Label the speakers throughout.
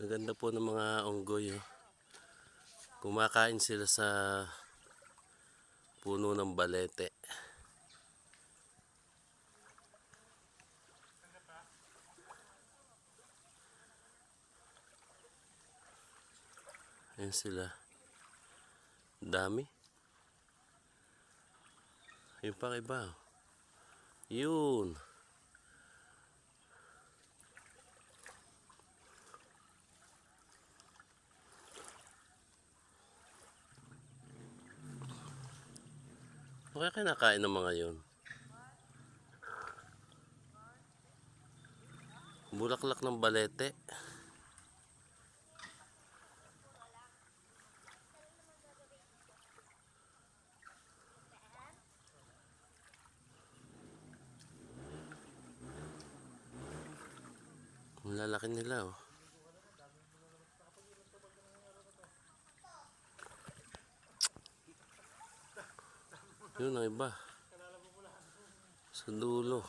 Speaker 1: Maganda po ng mga unggoy. Oh. Kumakain sila sa puno ng balete. Ayan sila. Dami. Yung pang iba. Yun. Okay, kinakain ng mga yun. Bulaklak ng balete. Ang lalaki nila, oh. Yun ang iba. Sa dulo.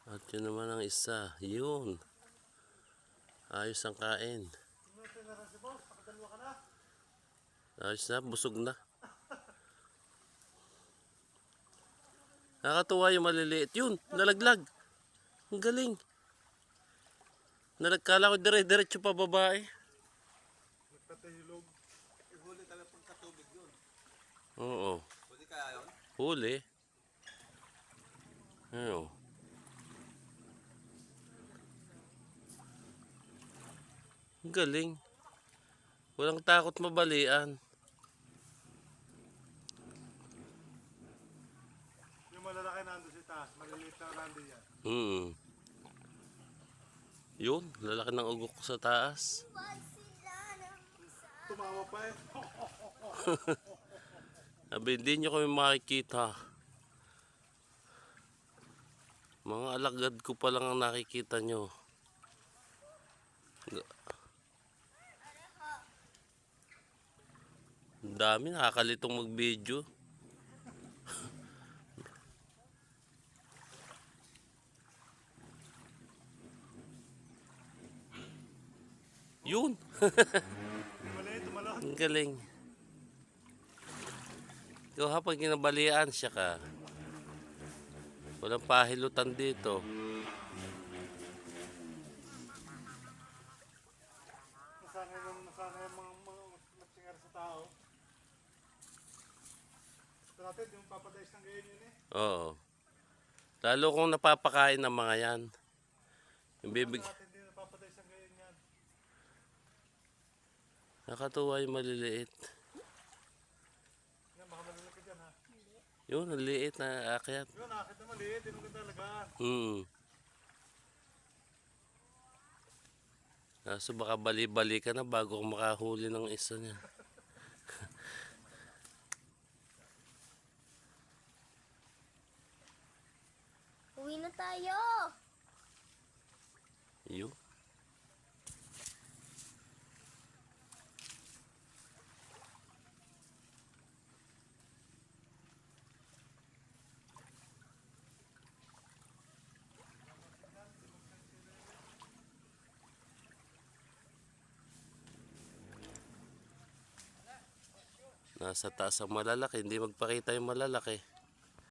Speaker 1: At yun naman ang isa. Yun. Ayos ang kain. Ayos na, busog na. Nakakatuwa yung maliliit. Yun, nalaglag. Ang galing. Nalagkala ko dire-diretso pa babae.
Speaker 2: Nagtatahilog. Ihuli ka lang pagkatubig yun.
Speaker 1: Oo.
Speaker 2: Huli kaya yun?
Speaker 1: Huli. Ayun. Ang galing. Walang takot mabalian.
Speaker 2: Yung malalaki nando sa taas, maliliit na nando yan.
Speaker 1: Yun, lalaki ng ugok ko sa taas.
Speaker 2: Tumawa pa eh.
Speaker 1: Sabi, hindi nyo kami makikita. Mga alagad ko pa lang ang nakikita nyo. Ang dami, nakakalitong mag-video. Yun.
Speaker 2: Maliit, tumalon.
Speaker 1: Ang galing. Ikaw ha, pag kinabalian siya ka. Walang pahilutan dito.
Speaker 2: Nasanay yung mga matsingar sa tao. Ito natin, yung papadayas ng gayon yun eh.
Speaker 1: Oo. Lalo kung napapakain ng mga yan. Yung bibig.
Speaker 2: Ito natin, hindi napapadayas ng gayon yan.
Speaker 1: Nakatuwa yung maliliit.
Speaker 2: Yan, baka malalaki dyan ha.
Speaker 1: Yun, ang liit na akyat.
Speaker 2: Yun, nakakit na maliit, yun ang ganda alagaan.
Speaker 1: Kaso baka bali-bali ka na bago kang makahuli ng isa niya.
Speaker 3: Uwi na tayo.
Speaker 1: Yun. Nasa taas ang malalaki, hindi magpakita yung malalaki.